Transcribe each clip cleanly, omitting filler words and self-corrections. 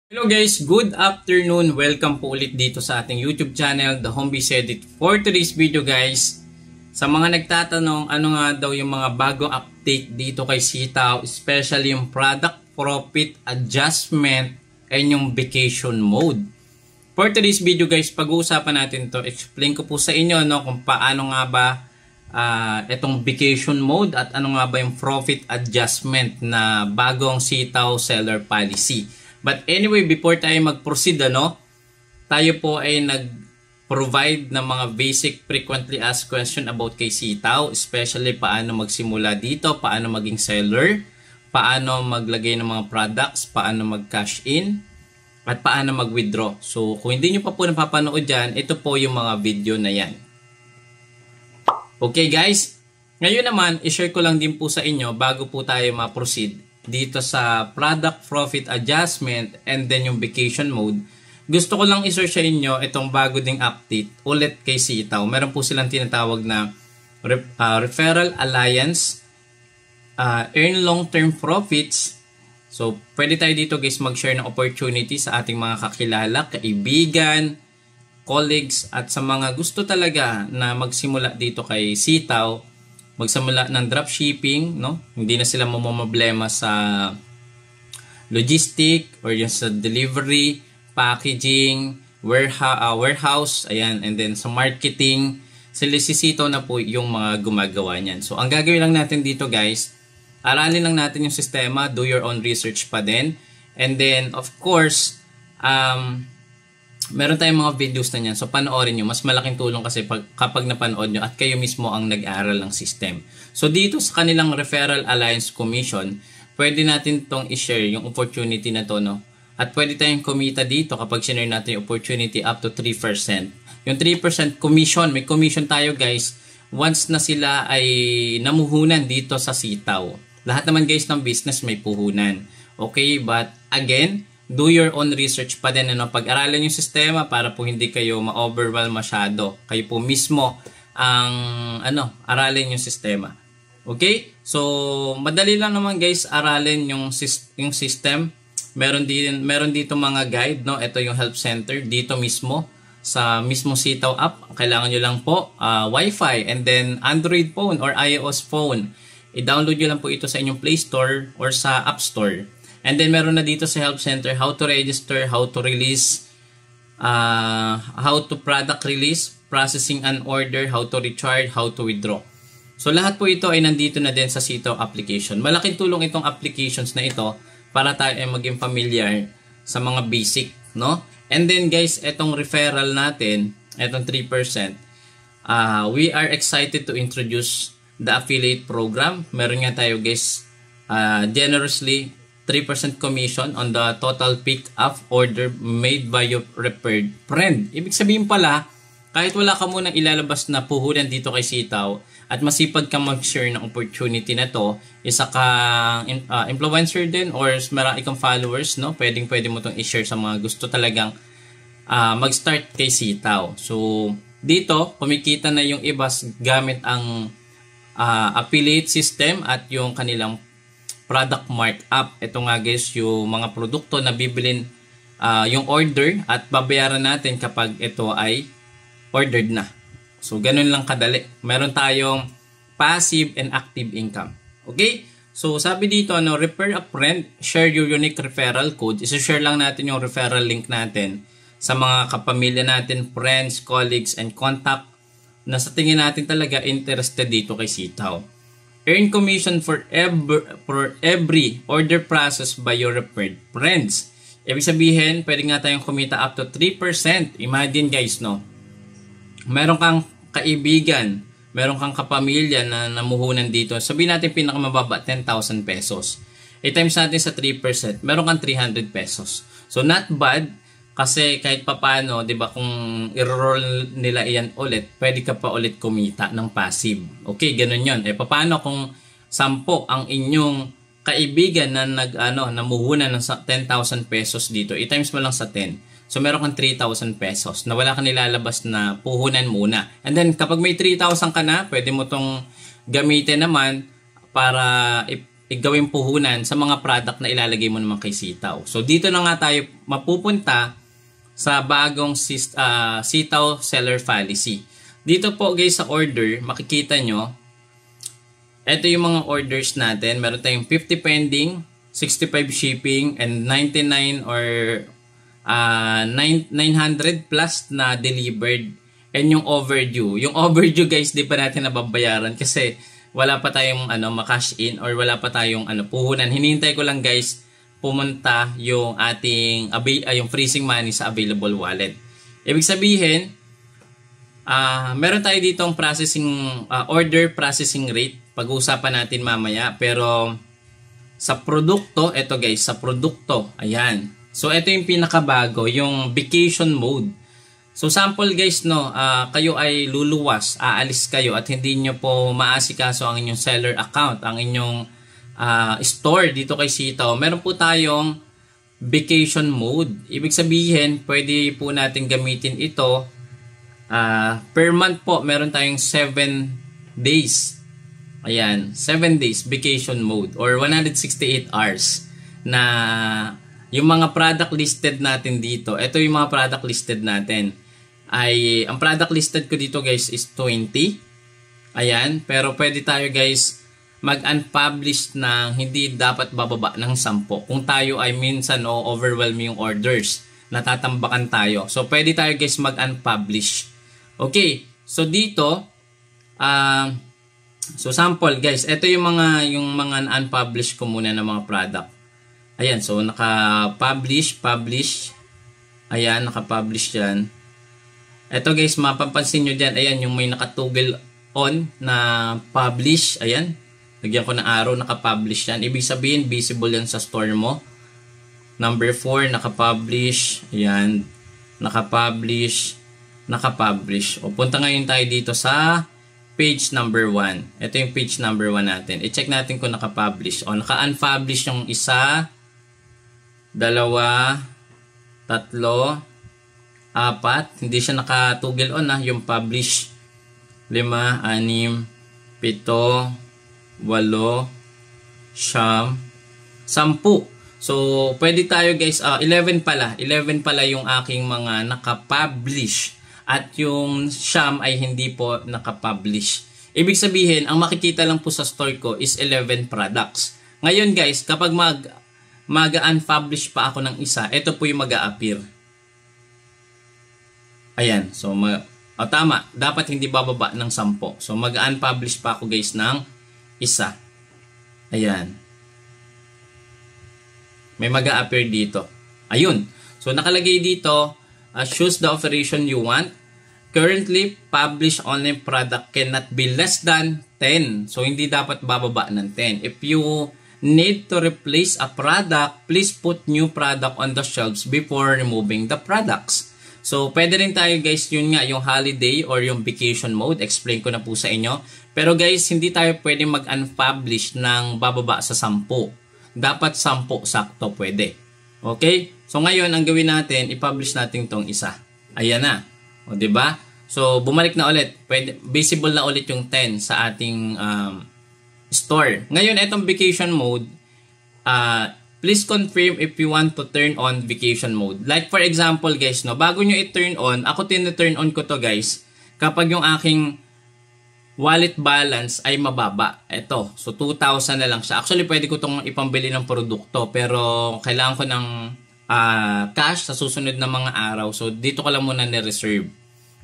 Hello guys, good afternoon. Welcome po ulit dito sa ating YouTube channel, The Homebase Edit. For today's video guys, sa mga nagtatanong ano nga daw yung mga bagong update dito kay Sitaw, especially yung product profit adjustment and yung vacation mode. For today's video guys, pag-uusapan natin to, explain ko po sa inyo kung paano nga ba itong vacation mode at ano nga ba yung profit adjustment na bagong Sitaw seller policy. But anyway, before tayo mag-proceed, tayo po ay nag-provide ng mga basic frequently asked question about kay Sitaw, especially paano magsimula dito, paano maging seller, paano maglagay ng mga products, paano mag-cash in, at paano mag-withdraw. So, kung hindi nyo pa po napapanood dyan, ito po yung mga video na yan. Okay guys, ngayon naman, i-share ko lang din po sa inyo bago po tayo ma-proceed dito sa product profit adjustment and then yung vacation mode. Gusto ko lang i-share sa inyo itong bago ding update ulit kay Sitaw. Meron po silang tinatawag na referral alliance, earn long-term profits. So, pwede tayo dito guys mag-share ng opportunity sa ating mga kakilala, kaibigan, colleagues, at sa mga gusto talaga na magsimula dito kay Sitaw, magsimula ng dropshipping, hindi na sila mamomblema sa logistic or yung sa delivery, packaging, warehouse, ayan, and then sa marketing. Sila si Sitaw na po yung mga gumagawa niyan. So, ang gagawin lang natin dito guys, aralin lang natin yung sistema, do your own research pa din. And then, of course, meron tayong mga videos na yan. So, panoorin nyo. Mas malaking tulong kasi kapag napanood nyo at kayo mismo ang nag-aaral ng system. So, dito sa kanilang Referral Alliance Commission, pwede natin itong i-share yung opportunity na to, At pwede tayong kumita dito kapag sinare natin yung opportunity up to 3%. Yung 3% commission, may commission tayo guys, once na sila ay namuhunan dito sa Sitaw. Lahat naman guys ng business may puhunan. Okay, but again, do your own research pa din, pag-aralan yung sistema para po hindi kayo ma-overwhelm masyado. Kayo po mismo ang aralin yung sistema. Okay? So, madali lang naman guys aralin yung system. Meron dito mga guide, Ito yung help center dito mismo sa mismo Sitaw app. Kailangan nyo lang po Wi-Fi and then Android phone or iOS phone. I-download nyo lang po ito sa inyong Play Store or sa App Store. And then meron na dito sa help center how to register, how to release, how to product release, processing an order, how to recharge, how to withdraw. So lahat po ito ay nandito na din sa Sitaw application. Malaking tulong itong applications na ito para tayo ay maging familiar sa mga basic, And then guys, itong referral natin, itong 3%, we are excited to introduce the affiliate program. Meron nga tayo guys, generously 3% commission on the total pick-up order made by your referred friend. Ibig sabihin pala, kahit wala ka munang ilalabas na puhunan dito kay Sitaw at masipag ka mag-share ng opportunity na to, isa ka influencer din or marami kang followers, pwede mo itong i-share sa mga gusto talagang mag-start kay Sitaw. So, dito, kumikita na yung iba gamit ang affiliate system at yung kanilang product markup. Ito nga guys, yung mga produkto na bibilin yung order at babayaran natin kapag ito ay ordered na. So, ganun lang kadali. Meron tayong passive and active income. Okay? So, sabi dito, refer a friend, share your unique referral code. Isa-share lang natin yung referral link natin sa mga kapamilya natin, friends, colleagues, and contact na sa tingin natin talaga interested dito kay Sitaw. Earn commission for every order processed by your referred friends. Ibig sabihin, pwede nga tayong kumita up to 3%. Imagine guys, meron kang kaibigan, meron kang kapamilya na namuhunan dito. Sabihin natin pinakamababa, 10,000 pesos. I-times natin sa 3%, meron kang 300 pesos. So, not bad. Kasi kahit papano, di ba, kung i-roll nila iyan ulit, pwede ka pa ulit kumita ng passive. Okay, ganun yun. Paano kung 10 ang inyong kaibigan na namuhunan ng 10,000 pesos dito, i-times mo lang sa 10. So, meron kang 3,000 pesos na wala kang nilalabas na puhunan muna. And then, kapag may 3,000 ka na, pwede mo tong gamitin naman para gawing puhunan sa mga product na ilalagay mo naman kay sitaw. So dito na nga tayo mapupunta sa bagong sitaw seller policy. Dito po guys sa order, makikita nyo, ito yung mga orders natin. Meron tayong 50 pending, 65 shipping, and 99 or 900 plus na delivered, and yung overdue. Yung overdue guys, di pa natin nababayaran kasi wala pa tayong ma-cash in or wala pa tayong puhunan. Hinihintay ko lang guys pumunta yung ating yung freezing money sa available wallet. Ibig sabihin, meron tayo dito ang order processing rate. Pag-uusapan natin mamaya. Pero sa produkto, ito guys, sa produkto, ayan. So ito yung pinakabago, yung vacation mode. So sample guys, no, kayo ay luluwas, aalis kayo at hindi nyo po maasikaso ang inyong seller account, ang inyong store dito kay Sitaw. Meron po tayong vacation mode. Ibig sabihin, pwede po natin gamitin ito per month po. Meron tayong 7 days. Ayan, 7 days vacation mode or 168 hours na yung mga product listed natin dito. Ito yung mga product listed natin. Ang product listed ko dito guys is 20. Ayan, pero pwede tayo guys mag-unpublish na hindi dapat bababa ng 10 kung tayo ay minsan overwhelm yung orders, natatambakan tayo. So pwede tayo guys mag-unpublish. Okay, so dito so sample guys, ito yung mga unpublish ko muna ng mga product. Ayan, so naka-publish, publish. Ayan, naka-publish yan. Ito guys, mapapansin nyo dyan, ayan, yung may nakatugel on na publish, ayan. Lagyan ko ng arrow, naka-publish yan. Ibig sabihin, visible yan sa store mo. Number 4, naka-publish, ayan. Naka-publish, naka-publish. O, punta ngayon tayo dito sa page number 1. Ito yung page number 1 natin. I-check natin kung naka-publish. O, naka-unpublish yung isa, 2, 3, 4, hindi siya nakatugel on yung publish. 5, 6, 7, 8, 9, 10. So, pwede tayo guys, 11 pala. 11 pala yung aking mga nakapublish. At yung siyam ay hindi po nakapublish. Ibig sabihin, ang makikita lang po sa store ko is 11 products. Ngayon guys, kapag mag-unpublish pa ako ng isa, ito po yung mag-a-appear. Ayan, so tama, dapat hindi bababa ng 10. So mag-unpublish pa ako guys ng isa. Ayan. May mag-a-appear dito. Ayun. So nakalagay dito, choose the operation you want. Currently, publish online product cannot be less than 10. So hindi dapat bababa ng 10. If you need to replace a product, please put new product on the shelves before removing the products. So, pwede rin tayo guys, yun nga, yung holiday or yung vacation mode. Explain ko na po sa inyo. Pero guys, hindi tayo pwede mag-unpublish ng bababa sa 10. Dapat 10 sakto pwede. Okay? So, ngayon, ang gawin natin, i-publish natin tong isa. Ayan na. O, diba? So, bumalik na ulit. Pwede, visible na ulit yung 10 sa ating store. Ngayon, itong vacation mode, please confirm if you want to turn on vacation mode. Like for example guys, no, bago nyo i-turn on, ako tin-turn on ko to guys, kapag yung aking wallet balance ay mababa. Ito, so 2,000 na lang siya. Actually, pwede ko itong ipambili ng produkto, pero kailangan ko ng cash sa susunod na mga araw. So, dito ko lang muna ni-reserve.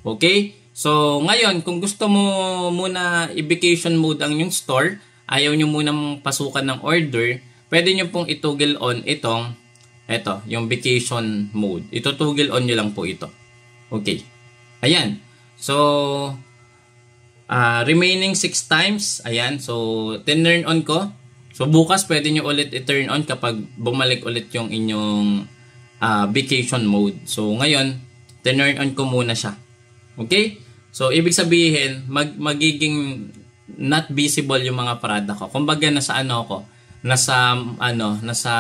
Okay? So, ngayon, kung gusto mo muna i-vacation mode ang yung store, ayaw nyo munang pasukan ng order, pwede nyo pong itoggle on yung vacation mode. Itutoggle on nyo lang po ito. Okay. Ayan. So, remaining 6 times. Ayan. So, turn on ko. So, bukas pwede nyo ulit i-turn on kapag bumalik ulit yung inyong vacation mode. So, ngayon, turn on ko muna siya. Okay? So, ibig sabihin, magiging not visible yung mga product ko. Kumbaga, nasa nasa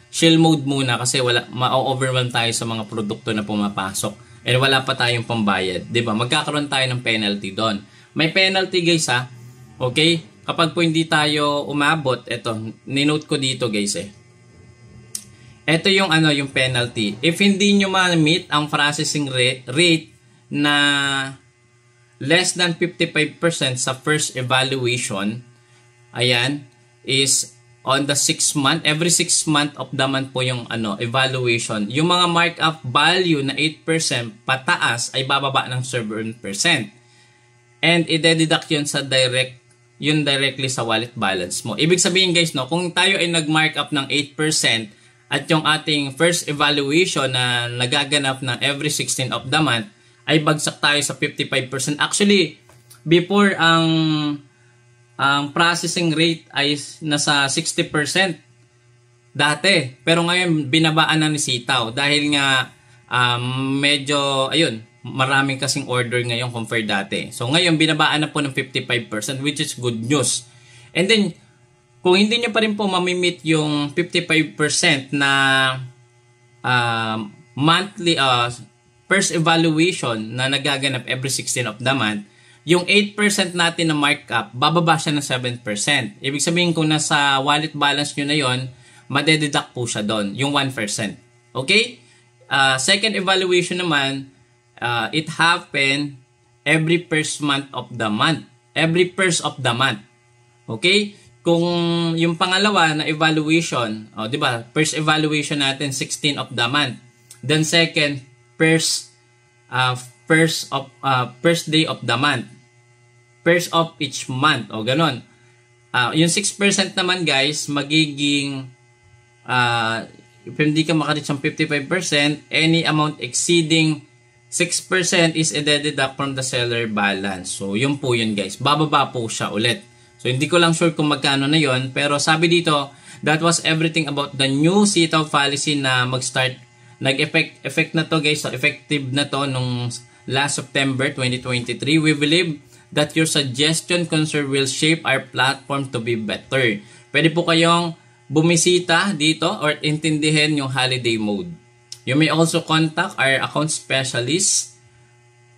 chill mode muna kasi ma-overwhelm tayo sa mga produkto na pumapasok. And wala pa tayong pambayad. 'Di ba? Magkakaroon tayo ng penalty doon. May penalty guys ha. Okay? kapag po hindi tayo umabot, eto, ninote ko dito guys eh. Ito yung yung penalty. If hindi nyo ma-meet ang processing rate na less than 55% sa first evaluation, ayan, is on the 6 month, every 6 month of the month po yung evaluation. Yung mga markup value na 8% pataas ay bababa ng 7%. And i-deduct yun sa directly sa wallet balance mo. Ibig sabihin guys, no, kung tayo ay nag-markup ng 8%, at yung ating first evaluation na nagaganap ng every 16 of the month ay bagsak tayo sa 55%. Actually, before ang processing rate ay nasa 60% dati. Pero ngayon binabaan na ni Sitaw dahil nga medyo maraming kasing order ngayon compared dati. So ngayon binabaan na po ng 55%, which is good news. And then kung hindi nyo pa rin po mamimit yung 55% na monthly first evaluation na nagaganap every 16 of the month, yung 8% natin na markup, bababa siya ng 7%. Ibig sabihin kung nasa wallet balance nyo na yon, madededuct po siya doon, yung 1%. Okay? Second evaluation naman, it happen every first month of the month. Every first of the month. Okay? Kung yung pangalawa na evaluation, di ba? First evaluation natin 16 of the month. Then second, first day of the month. First of each month, o ganon. Yung 6% naman guys, magiging if hindi ka makareach ng 55%, any amount exceeding 6% is deduct from the seller balance. So yun po yun guys. Bababa po siya ulit. So, hindi ko lang sure kung magkano na yon, pero sabi dito, that was everything about the new Sitaw policy na mag-start. Nag-effect na to guys, so effective na to nung last September 2023. We believe that your suggestion concern will shape our platform to be better. Pwede po kayong bumisita dito or intindihin yung holiday mode. You may also contact our account specialists,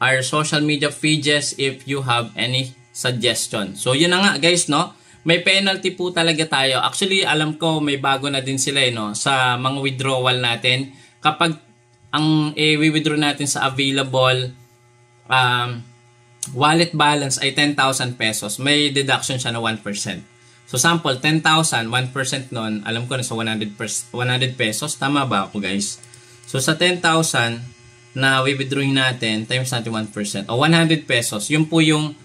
our social media pages if you have any suggestion. So, yun na nga guys, no? May penalty po talaga tayo. Actually, alam ko may bago na din sila, no? Sa mga withdrawal natin. Kapag ang i-withdraw natin sa available wallet balance ay 10,000 pesos, may deduction siya na 1%. So, sample, 10,000, 1% nun, alam ko na sa 100 pesos. Tama ba ako guys? So, sa 10,000 na withdrawing natin, times natin 1%. O 100 pesos, yun po yung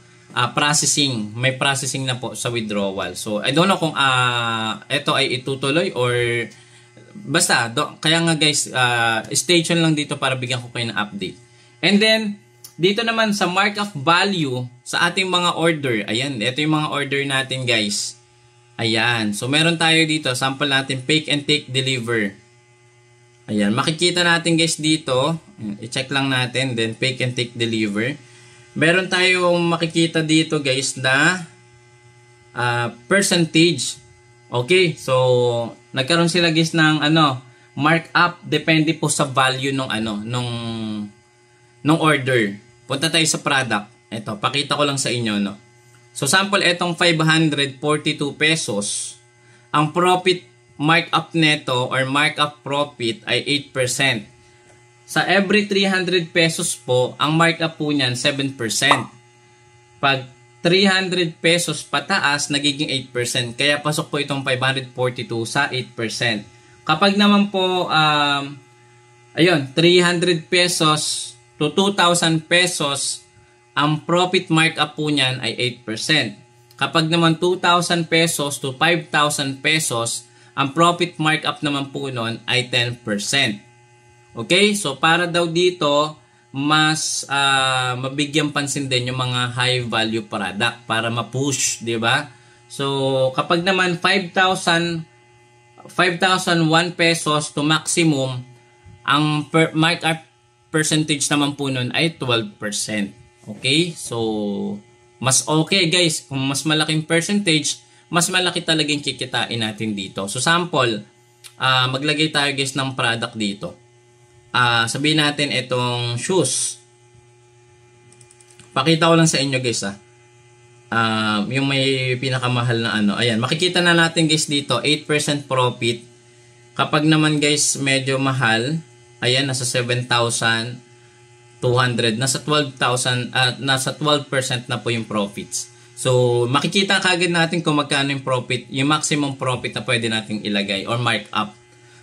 processing, may processing na po sa withdrawal. So, I don't know kung ito ay itutuloy or basta, kaya nga guys, stay tuned lang dito para bigyan ko kayo ng update. And then, dito naman sa markup value sa ating mga order, ayan, ito yung mga order natin guys. Ayan, so meron tayo dito, sample natin, pick and take deliver. Ayan, makikita natin guys dito, i-check lang natin, then pick and take deliver. Meron tayong makikita dito guys na percentage. Okay, so nagkaroon sila guys ng markup depende po sa value nung order. Punta tayo sa product. Ito, pakita ko lang sa inyo, no. So sample etong 542 pesos. Ang profit markup neto or markup profit ay 8%. Sa every 300 pesos po, ang markup po niyan 7%. Pag 300 pesos pataas, nagiging 8%. Kaya pasok po itong 542 sa 8%. Kapag naman po, 300 pesos to 2,000 pesos, ang profit markup po niyan ay 8%. Kapag naman 2,000 pesos to 5,000 pesos, ang profit markup naman po nun ay 10%. Okay, so para daw dito mas mabigyan pansin din yung mga high value product para ma-push, di ba? So kapag naman 5,001 pesos to maximum, ang markup percentage naman po nun ay 12%. Okay, so mas okay guys, kung mas malaking percentage, mas malaki talagang kikitain natin dito. So sample, maglagay tayo guys ng product dito. Sabihin natin itong shoes. Pakita ko lang sa inyo guys yung may pinakamahal na ano. Ayan, makikita na natin guys dito, 8% profit. Kapag naman guys medyo mahal, ayan, nasa 7,200, nasa 12,000, nasa 12% na po yung profits. So, makikita kagad natin kung magkano yung profit, yung maximum profit na pwede nating ilagay or markup.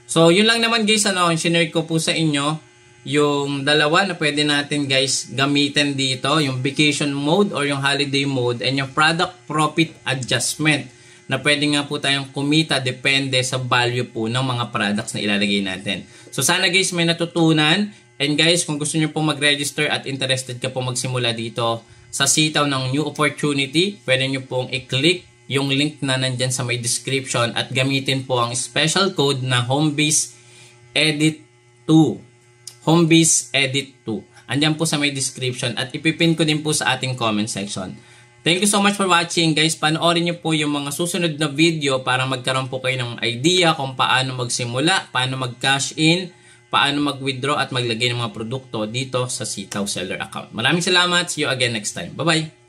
So, yun lang naman guys, sinare ko po sa inyo yung dalawa na pwede natin guys gamitin dito, yung vacation mode or yung holiday mode, and yung product profit adjustment na pwede nga po tayong kumita depende sa value po ng mga products na ilalagay natin. So, sana guys may natutunan. And guys, kung gusto nyo po mag-register at interested ka po magsimula dito sa sitaw ng New Opportunity, pwede nyo pong i-click yung link na nandyan sa may description at gamitin po ang special code na HOMEBIZ EDIT 2. HOMEBIZ EDIT 2. Andyan po sa may description at ipipin ko din po sa ating comment section. Thank you so much for watching guys. Panoorin nyo po yung mga susunod na video para magkaroon po kayo ng idea kung paano magsimula, paano mag-cash in, paano mag-withdraw at maglagay ng mga produkto dito sa Sitaw Seller Account. Maraming salamat. See you again next time. Bye-bye!